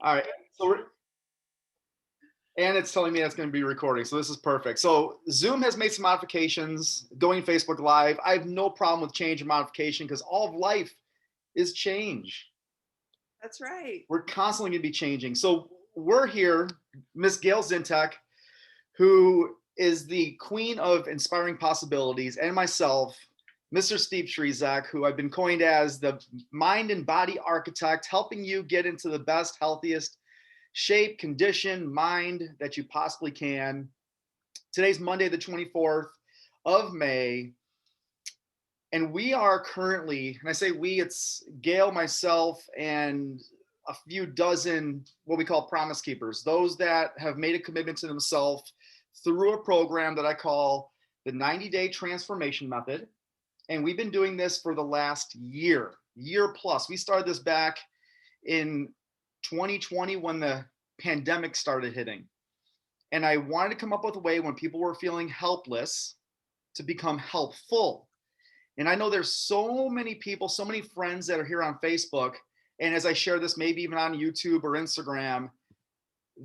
All right. So and it's telling me that's going to be recording. So this is perfect. So Zoom has made some modifications going Facebook Live. I have no problem with change and modification because all of life is change. That's right. We're constantly going to be changing. So we're here, Miss Gail Zintek, who is the queen of inspiring possibilities, and myself, Mr. Steve Shrezak, who I've been coined as the mind and body architect, helping you get into the best, healthiest shape, condition, mind that you possibly can. Today's Monday, the 24th of May. And we are currently, and I say we, it's Gail, myself, and a few dozen what we call promise keepers, those that have made a commitment to themselves through a program that I call the 90-day transformation method. And we've been doing this for the last year plus. We started this back in 2020 when the pandemic started hitting. And I wanted to come up with a way when people were feeling helpless to become helpful. And I know there's so many people, so many friends that are here on Facebook. And as I share this, maybe even on YouTube or Instagram,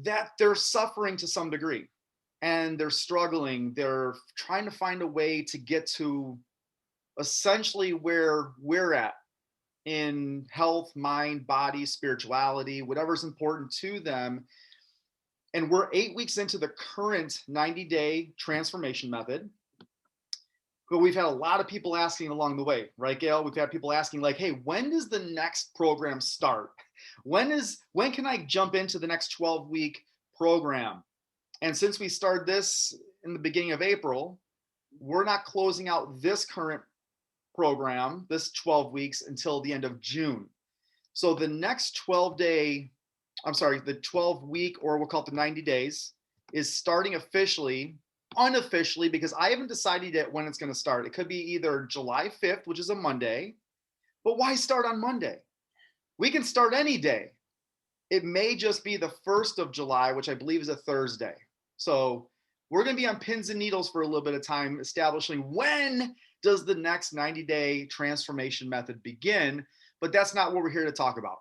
that they're suffering to some degree and they're struggling. They're trying to find a way to get to essentially where we're at in health, mind, body, spirituality, whatever's important to them. And we're 8 weeks into the current 90-day transformation method. But we've had a lot of people asking along the way, right, Gail? We've had people asking, like, hey, when does the next program start? When can I jump into the next 12-week program? And since we started this in the beginning of April, we're not closing out this current program, this 12 weeks, until the end of June. So the next 12-week, or we'll call it the 90 days, is starting officially, unofficially, because I haven't decided yet when it's going to start. It could be either July 5th, which is a Monday, but why start on Monday? We can start any day. It may just be the 1st of July, which I believe is a Thursday. So we're going to be on pins and needles for a little bit of time, establishing when does the next 90-day transformation method begin. But that's not what we're here to talk about.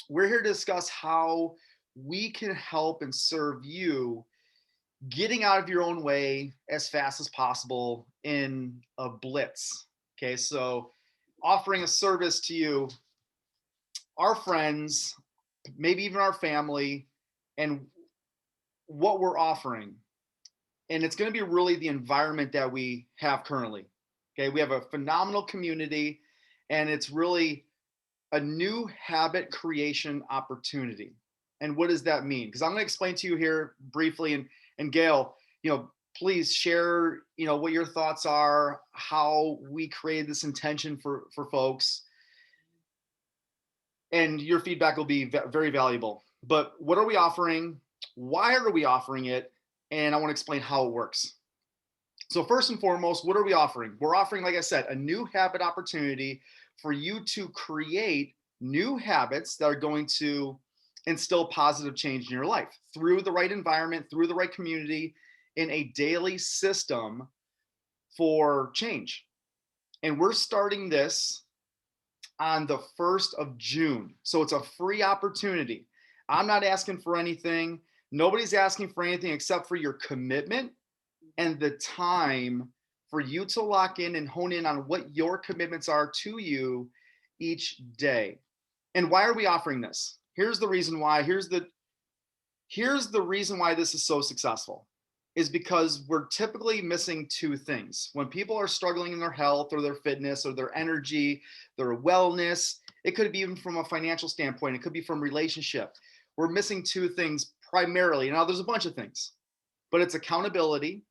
We're here to discuss how we can help and serve you getting out of your own way as fast as possible in a blitz. Okay, so offering a service to you, our friends, maybe even our family, and what we're offering. And it's going to be really the environment that we have currently. Okay, we have a phenomenal community, and it's really a new habit creation opportunity. And what does that mean? Because I'm going to explain to you here briefly, and Gail, please share, what your thoughts are, how we created this intention for folks, and your feedback will be very valuable. But what are we offering? Why are we offering it? And I want to explain how it works. So first and foremost, what are we offering? We're offering, like I said, a new habit opportunity for you to create new habits that are going to instill positive change in your life through the right environment, through the right community, in a daily system for change. And we're starting this on the 1st of June. So it's a free opportunity. I'm not asking for anything. Nobody's asking for anything except for your commitment and the time for you to lock in and hone in on what your commitments are to you each day. And why are we offering this? Here's the reason why. Here's the reason why this is so successful is because we're typically missing two things. When people are struggling in their health or their fitness or their energy, their wellness, it could be even from a financial standpoint, it could be from relationship. We're missing two things primarily. Now there's a bunch of things, but it's accountability.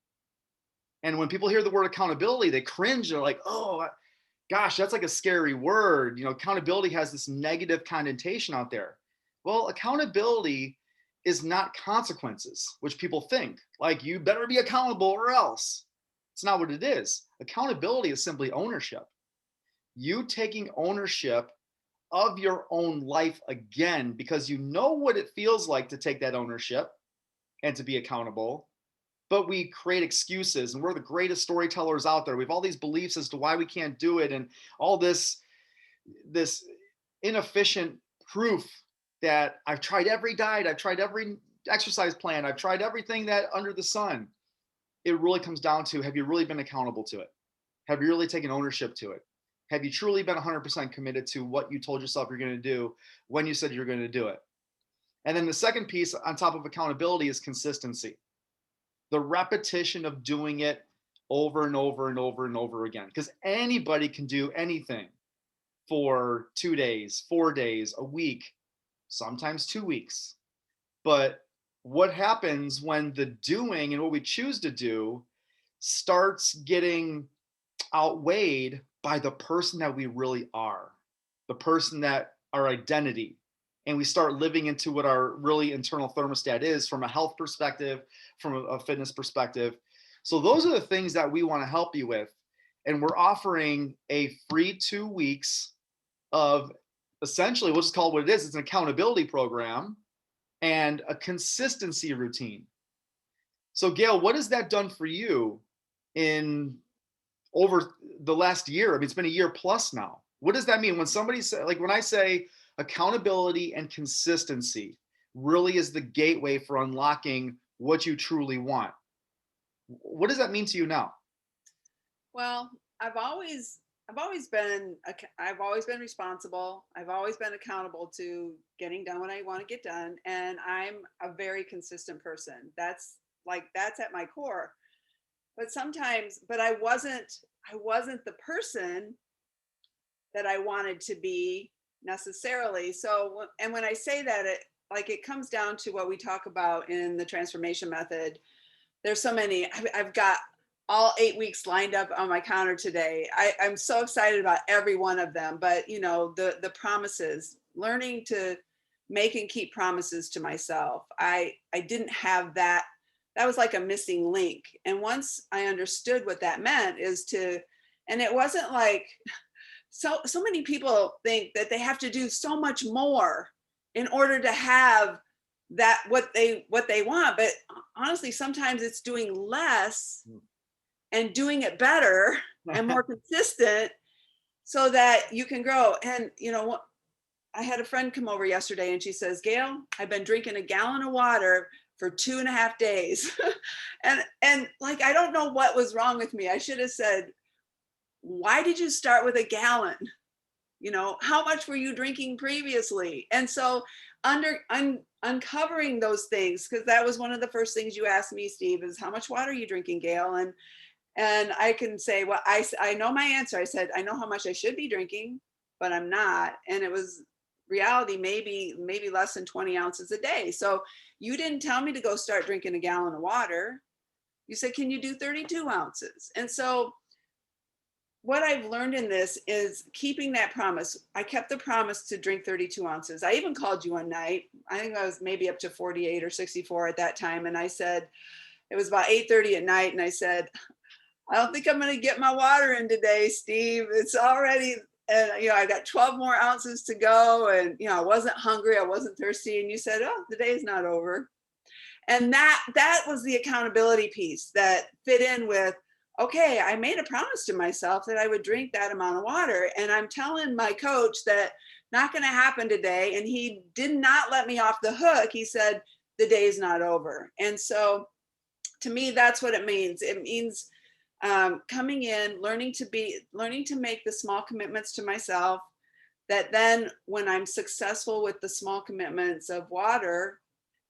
And when people hear the word accountability, they cringe. They're like, oh, gosh, that's like a scary word. Accountability has this negative connotation out there. Well, accountability is not consequences, which people think like you better be accountable or else. It's not what it is. Accountability is simply ownership. You taking ownership of your own life again, because you know what it feels like to take that ownership and to be accountable. But we create excuses, and we're the greatest storytellers out there. We have all these beliefs as to why we can't do it, and all this inefficient proof that I've tried every diet, I've tried every exercise plan, I've tried everything that under the sun. It really comes down to, have you really been accountable to it? Have you really taken ownership to it? Have you truly been 100% committed to what you told yourself you're going to do when you said you're going to do it? And then the second piece on top of accountability is consistency. The repetition of doing it over and over and over and over again. Because anybody can do anything for 2 days, 4 days, a week, sometimes 2 weeks. But what happens when the doing and what we choose to do starts getting outweighed by the person that we really are, the person that our identity, and we start living into what our really internal thermostat is from a health perspective, from a fitness perspective. So those are the things that we want to help you with. And we're offering a free 2 weeks of, essentially, we'll just call it what it is. It's an accountability program and a consistency routine. So Gail, what has that done for you in over the last year? I mean, it's been a year plus now. What does that mean when somebody say, like when I say accountability and consistency really is the gateway for unlocking what you truly want? What does that mean to you now? Well, I've always been responsible. I've always been accountable to getting done what I want to get done. And I'm a very consistent person. That's at my core. But sometimes, but I wasn't the person that I wanted to be necessarily. So, and when I say that, it comes down to what we talk about in the transformation method. There's so many. I've got all 8 weeks lined up on my counter today. I'm so excited about every one of them. But the promises, learning to make and keep promises to myself. I didn't have that. That was like a missing link. And once I understood what that meant and it wasn't like, so many people think that they have to do so much more in order to have that what they want. But honestly, sometimes it's doing less and doing it better and more consistent so that you can grow. And I had a friend come over yesterday and she says, Gail, I've been drinking a gallon of water for 2.5 days. and like, I don't know what was wrong with me. I should have said, why did you start with a gallon? How much were you drinking previously? And so uncovering those things, because that was one of the first things you asked me, Steve, is how much water are you drinking, Gail? And I can say, well, I know my answer. I said, I know how much I should be drinking, but I'm not. And it was reality, maybe less than 20 ounces a day. So you didn't tell me to go start drinking a gallon of water. You said, can you do 32 ounces? And so what I've learned in this is keeping that promise. I kept the promise to drink 32 ounces. I even called you one night. I think I was maybe up to 48 or 64 at that time. And I said, it was about 8:30 at night. And I said, I don't think I'm going to get my water in today, Steve. It's already, and I got 12 more ounces to go. And, I wasn't hungry. I wasn't thirsty. And you said, oh, the day is not over. And that was the accountability piece that fit in with, okay, I made a promise to myself that I would drink that amount of water. And I'm telling my coach that not going to happen today. And he did not let me off the hook. He said, the day is not over. And so to me, that's what it means. It means coming in, learning to make the small commitments to myself, that then when I'm successful with the small commitments of water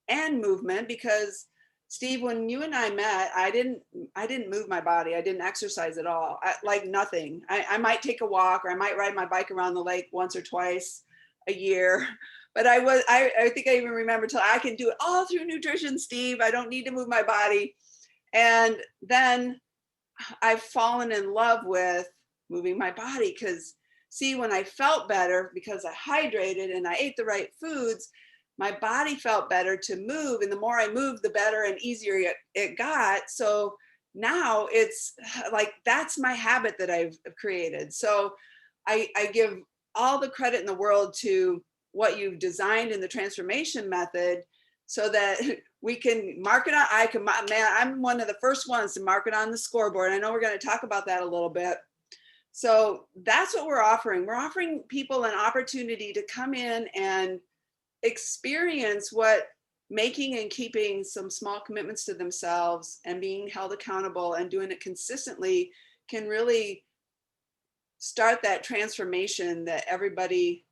and movement, because Steve, when you and I met, I didn't move my body. I didn't exercise at all. Like nothing. I might take a walk, or I might ride my bike around the lake once or twice a year. But I think I even remember till I can do it all through nutrition, Steve. I don't need to move my body. And then I've fallen in love with moving my body, because see, when I felt better because I hydrated and I ate the right foods, my body felt better to move. And the more I moved, the better and easier it got. So now it's like, that's my habit that I've created. So I give all the credit in the world to what you've designed in the transformation method, so that we can mark it on. I'm one of the first ones to mark it on the scoreboard. I know we're going to talk about that a little bit. So that's what we're offering. We're offering people an opportunity to come in and experience what making and keeping some small commitments to themselves and being held accountable and doing it consistently can really start that transformation that everybody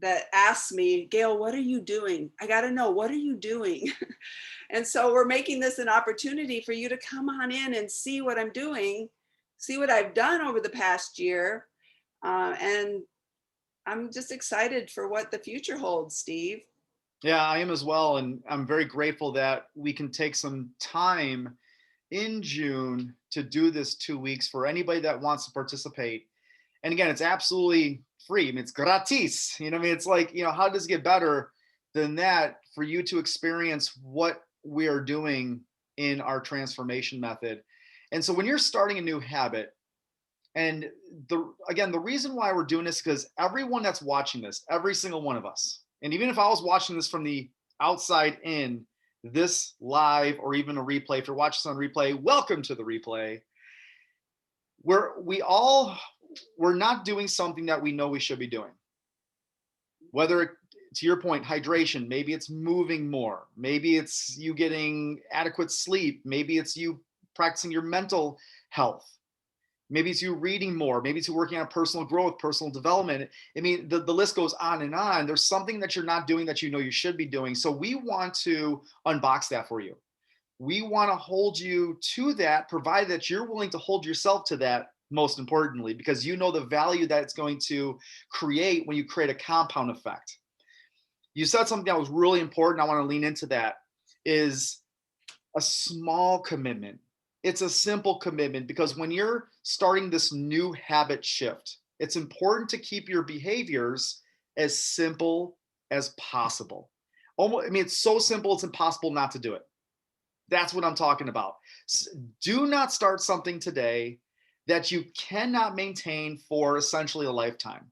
that asks me, Gail, what are you doing? I got to know, what are you doing? And so we're making this an opportunity for you to come on in and see what I'm doing, see what I've done over the past year. And I'm just excited for what the future holds, Steve. Yeah, I am as well. And I'm very grateful that we can take some time in June to do this 2 weeks for anybody that wants to participate. And again, it's absolutely free. I mean, it's gratis. I mean, it's like, how does it get better than that for you to experience what we are doing in our transformation method? And so when you're starting a new habit, and the reason why we're doing this is because everyone that's watching this, every single one of us, and even if I was watching this from the outside in, this live or even a replay, if you're watching this on replay, welcome to the replay. We're not doing something that we know we should be doing. Whether, to your point, hydration, maybe it's moving more, maybe it's you getting adequate sleep, maybe it's you practicing your mental health, maybe it's you reading more, maybe it's you working on personal growth, personal development. I mean, the list goes on and on. There's something that you're not doing that you know you should be doing. So we want to unbox that for you. We want to hold you to that, provided that you're willing to hold yourself to that, most importantly, because you know the value that it's going to create when you create a compound effect. You said something that was really important. I want to lean into that, is a small commitment. It's a simple commitment, because when you're starting this new habit shift, it's important to keep your behaviors as simple as possible. It's so simple, it's impossible not to do it. That's what I'm talking about. Do not start something today that you cannot maintain for essentially a lifetime.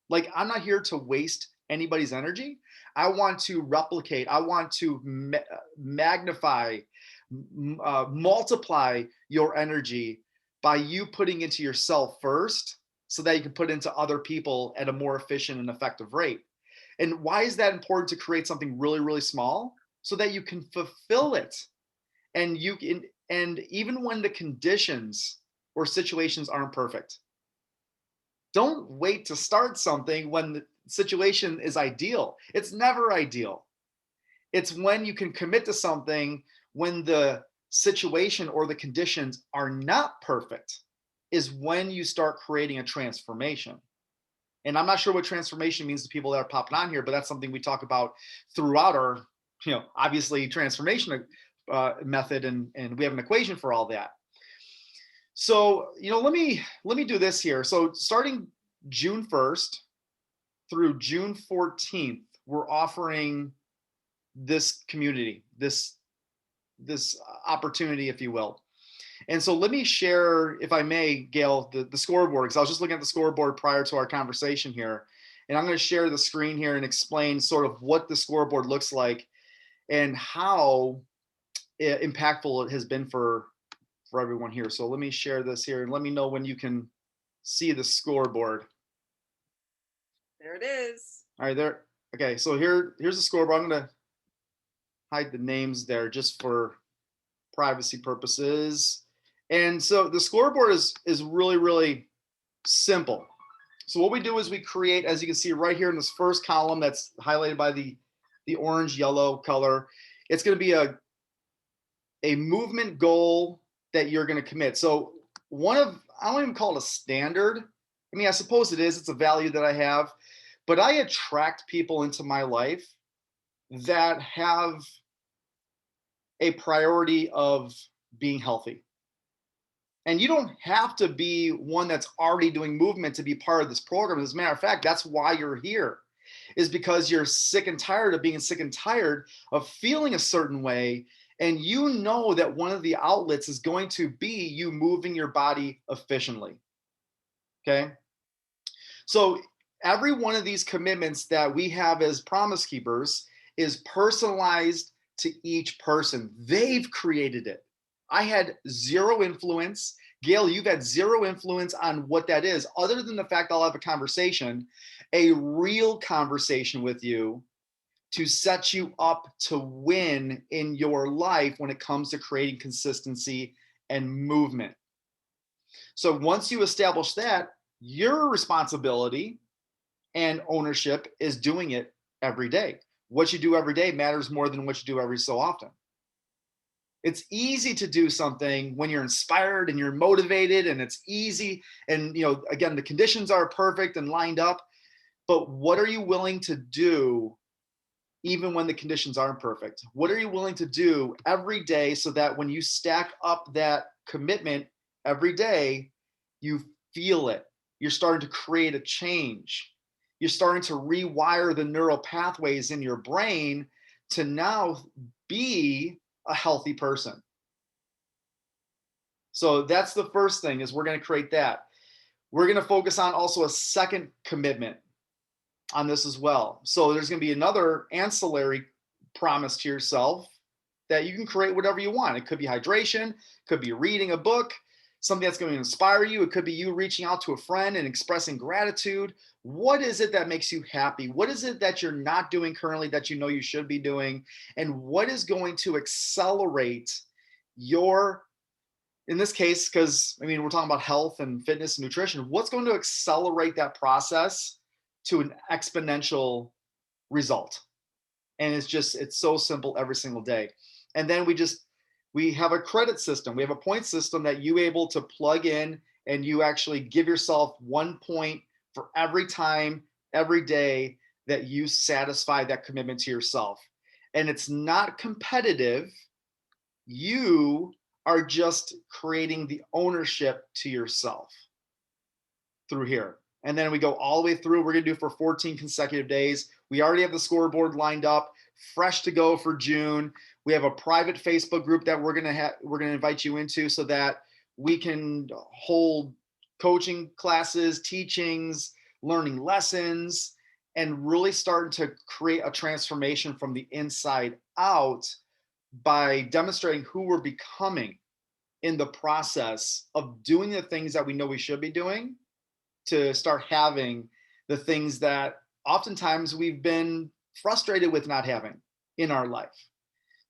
Like, I'm not here to waste anybody's energy. I want to replicate, I want to magnify, multiply your energy by you putting into yourself first, so that you can put into other people at a more efficient and effective rate. And why is that important to create something really, really small? So that you can fulfill it. And even when the conditions or situations aren't perfect, don't wait to start something when the situation is ideal. It's never ideal. It's when you can commit to something when the situation or the conditions are not perfect, is when you start creating a transformation. And I'm not sure what transformation means to people that are popping on here, but that's something we talk about throughout our, obviously, transformation method, and we have an equation for all that. So, let me do this here. So starting June 1st through June 14th, we're offering this community, this opportunity, if you will. And so let me share, if I may, Gail, the scoreboard, because I was just looking at the scoreboard prior to our conversation here. And I'm going to share the screen here and explain sort of what the scoreboard looks like and how impactful it has been for everyone here. So let me share this here and let me know when you can see the scoreboard. There it is. All right, there. Okay, so here's the scoreboard. I'm going to hide the names there just for privacy purposes. And so the scoreboard is really, really simple. So what we do is we create, as you can see right here in this first column that's highlighted by the orange yellow color, it's going to be a movement goal that you're going to commit. So I don't even call it a standard. I mean, I suppose it is. It's a value that I have, but I attract people into my life that have a priority of being healthy. And you don't have to be one that's already doing movement to be part of this program. As a matter of fact, that's why you're here, is because you're sick and tired of being sick and tired of feeling a certain way. And you know that one of the outlets is going to be you moving your body efficiently. Okay. So every one of these commitments that we have as Promise Keepers is personalized to each person. They've created it. I had zero influence. Gail, you've had zero influence on what that is, other than the fact I'll have a conversation, a real conversation with you to set you up to win in your life when it comes to creating consistency and movement. So once you establish that, your responsibility and ownership is doing it every day. What you do every day matters more than what you do every so often. It's easy to do something when you're inspired and you're motivated and it's easy. And, again, the conditions are perfect and lined up. But what are you willing to do even when the conditions aren't perfect? What are you willing to do every day so that when you stack up that commitment every day, you feel it? You're starting to create a change. You're starting to rewire the neural pathways in your brain to now be a healthy person. So that's the first thing, is we're going to create that. We're going to focus on also a second commitment on this as well. So there's going to be another ancillary promise to yourself that you can create whatever you want. It could be hydration, could be reading a book, something that's going to inspire you. It could be you reaching out to a friend and expressing gratitude. What is it that makes you happy? What is it that you're not doing currently that you know you should be doing? And what is going to accelerate your, in this case, because we're talking about health and fitness and nutrition, what's going to accelerate that process to an exponential result? And it's so simple every single day. And then we have a credit system. We have a point system that you able to plug in, and you actually give yourself 1 point for every time, every day that you satisfy that commitment to yourself. And it's not competitive. You are just creating the ownership to yourself through here. And then we go all the way through. We're going to do for 14 consecutive days. We already have the scoreboard lined up, fresh to go for June. We have a private Facebook group that we're going to invite you into so that we can hold coaching classes, teachings, learning lessons, and really start to create a transformation from the inside out by demonstrating who we're becoming in the process of doing the things that we know we should be doing, to start having the things that oftentimes we've been frustrated with not having in our life.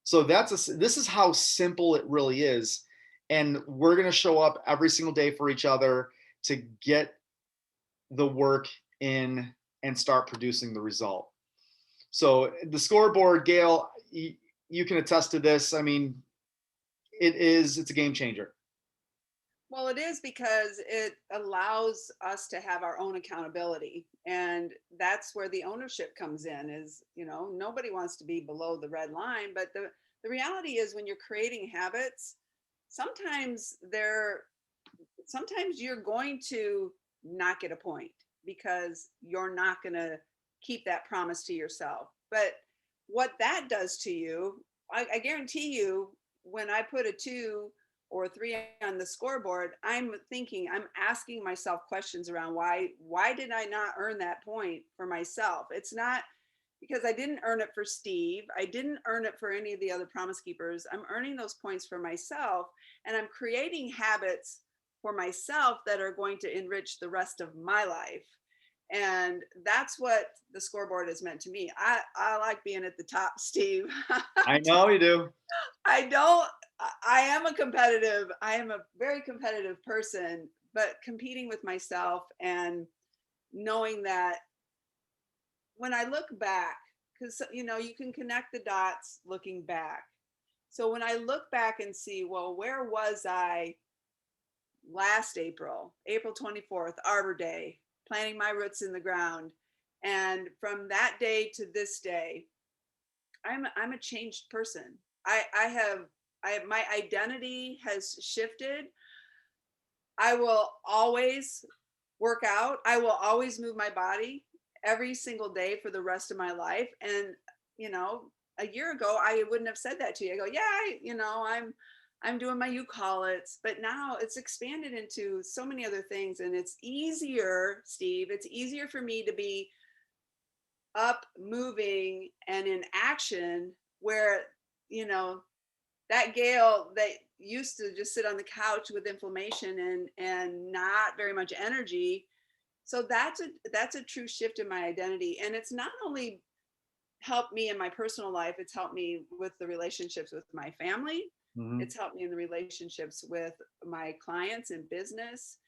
So this is how simple it really is. And we're going to show up every single day for each other to get the work in and start producing the result. So the scoreboard, Gail, you can attest to this. It's a game changer. Well, it is, because it allows us to have our own accountability. And that's where the ownership comes in. Is, nobody wants to be below the red line. But the reality is, when you're creating habits, sometimes you're going to not get a point because you're not going to keep that promise to yourself. But what that does to you, I guarantee you, when I put a 2 or 3 on the scoreboard, I'm asking myself questions around why did I not earn that point for myself? It's not because I didn't earn it for Steve. I didn't earn it for any of the other Promise Keepers. I'm earning those points for myself, and I'm creating habits for myself that are going to enrich the rest of my life. And that's what the scoreboard has meant to me. I like being at the top, Steve. I know you do. I am a very competitive person, but competing with myself and knowing that when I look back, because, you can connect the dots looking back. So when I look back and see, well, where was I last April 24th, Arbor Day, planting my roots in the ground. And from that day to this day, I'm a changed person. My identity has shifted. I will always work out. I will always move my body every single day for the rest of my life. And, a year ago, I wouldn't have said that to you. I go, yeah, I'm doing my Eucalypts, but now it's expanded into so many other things. And it's easier, Steve, it's easier for me to be up, moving, and in action, where, that Gail that used to just sit on the couch with inflammation and not very much energy. So that's a true shift in my identity. And it's not only helped me in my personal life. It's helped me with the relationships with my family. Mhm. It's helped me in the relationships with my clients in business.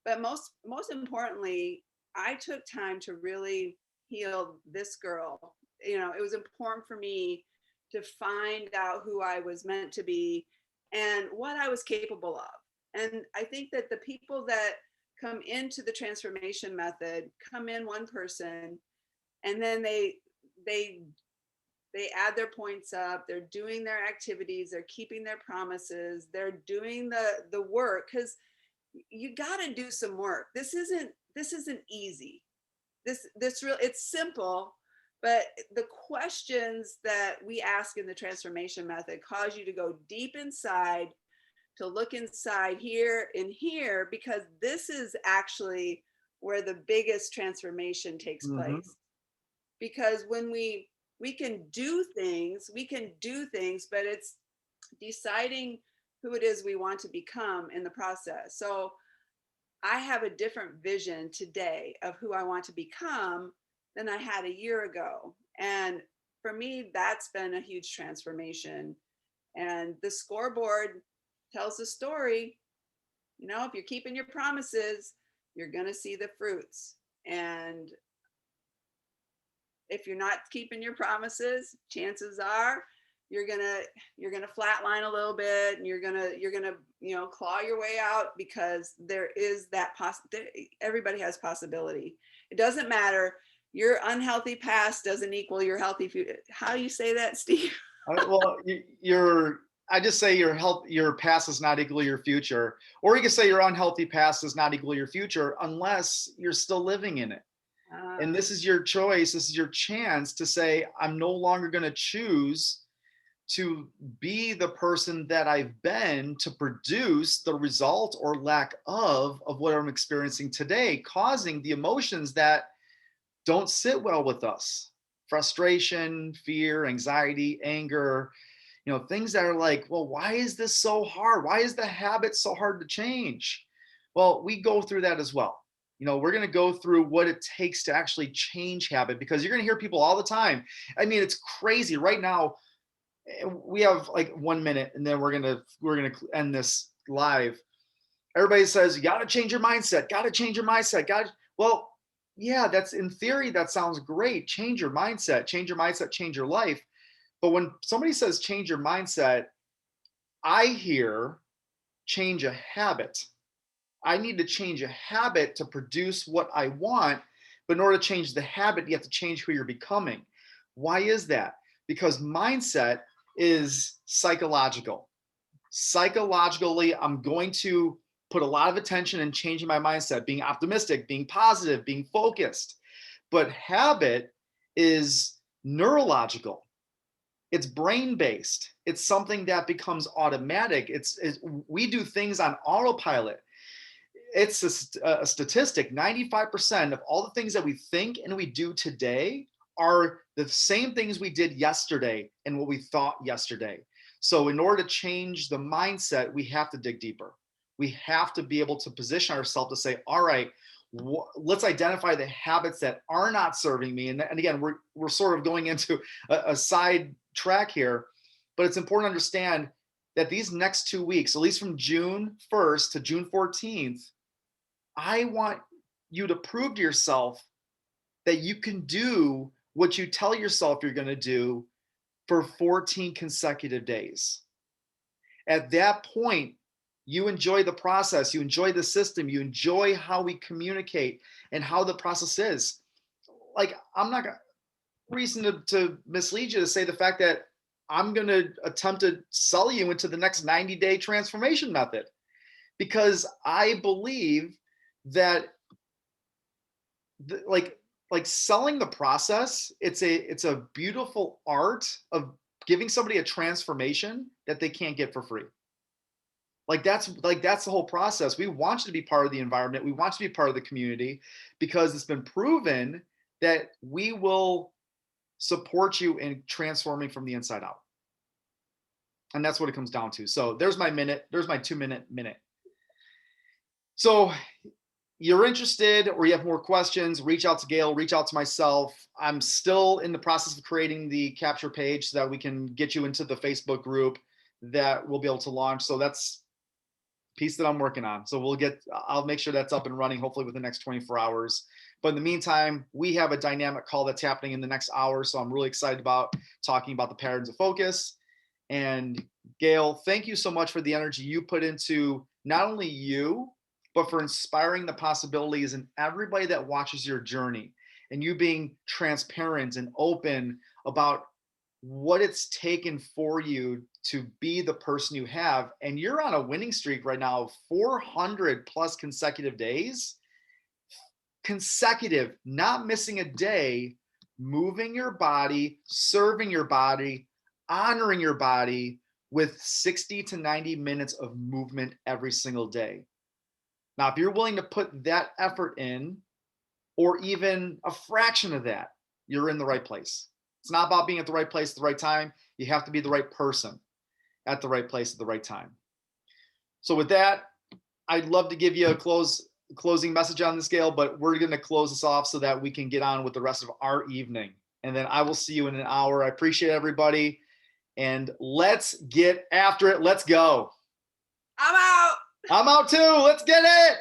But most importantly, I took time to really heal this girl. You know, it was important for me to find out who I was meant to be and what I was capable of. And I think that the people that come into the transformation method come in one person, and then they they add their points up, they're doing their activities, they're keeping their promises, they're doing the work, because you got to do some work. This isn't easy. This real It's simple, but the questions that we ask in the transformation method cause you to go deep inside, to look inside here and here, because this is actually where the biggest transformation takes Mhm. place. Because when we can do things, but it's deciding who it is we want to become in the process. So I have a different vision today of who I want to become than I had a year ago. And for me, that's been a huge transformation. And the scoreboard tells the story. You know, if you're keeping your promises, you're going to see the fruits. And if you're not keeping your promises, chances are you're gonna flatline a little bit, and you're gonna claw your way out, because there is that everybody has possibility. It doesn't matter. Your unhealthy past doesn't equal your healthy future. How do you say that, Steve? Well, I just say your past is not equal to your future, or you can say your unhealthy past is not equal to your future unless you're still living in it. And Uh, this is your choice. This is your chance to say, I'm no longer going to choose to be the person that I've been to produce the result or lack of what I'm experiencing today, causing the emotions that don't sit well with us. Frustration, fear, anxiety, anger, things that are like, well, why is this so hard? Why is the habit so hard to change? Well, we go through that as well. We're going to go through what it takes to actually change habit, because you're going to hear people all the time. I mean, it's crazy right now. We have like 1 minute, and then we're gonna end this live. Everybody says you got to change your mindset. Got to change your mindset. Well, yeah, that's in theory. That sounds great. Change your mindset. Change your mindset. Change your life. But when somebody says change your mindset, I hear change a habit. I need to change a habit to produce what I want. But in order to change the habit, you have to change who you're becoming. Why is that? Because mindset is psychological. Psychologically, I'm going to put a lot of attention in changing my mindset, being optimistic, being positive, being focused. But habit is neurological. It's brain based. It's something that becomes automatic. We do things on autopilot. It's a statistic. 95% of all the things that we think and we do today are the same things we did yesterday and what we thought yesterday. So in order to change the mindset, we have to dig deeper. We have to be able to position ourselves to say, all right, let's identify the habits that are not serving me. And again, we're sort of going into a side track here, but it's important to understand that these next 2 weeks, at least from June 1st to June 14th, I want you to prove to yourself that you can do what you tell yourself you're going to do for 14 consecutive days. At that point, you enjoy the process, you enjoy the system, you enjoy how we communicate and how the process is. Like, I'm not going to reason to mislead you to say the fact that I'm going to attempt to sell you into the next 90-day transformation method, because I believe that like selling the process, it's a beautiful art of giving somebody a transformation that they can't get for free. Like that's the whole process. We want you to be part of the environment. We want you to be part of the community, because it's been proven that we will support you in transforming from the inside out. And that's what it comes down to. So there's my minute. There's my 2-minute minute. So you're interested or you have more questions, reach out to Gail, reach out to myself. I'm still in the process of creating the capture page so that we can get you into the Facebook group that we'll be able to launch. So that's a piece that I'm working on. So I'll make sure that's up and running hopefully within the next 24 hours. But in the meantime, we have a dynamic call that's happening in the next hour. So I'm really excited about talking about the patterns of focus. And Gail, thank you so much for the energy you put into not only you, but for inspiring the possibilities in everybody that watches your journey, and you being transparent and open about what it's taken for you to be the person you have. And you're on a winning streak right now of 400 plus consecutive days, not missing a day, moving your body, serving your body, honoring your body with 60 to 90 minutes of movement every single day. Now, if you're willing to put that effort in, or even a fraction of that, you're in the right place. It's not about being at the right place at the right time. You have to be the right person at the right place at the right time. So with that, I'd love to give you a closing message on this, Gail, but we're going to close this off so that we can get on with the rest of our evening. And then I will see you in an hour. I appreciate everybody. And let's get after it. Let's go. I'm out. I'm out too. Let's get it.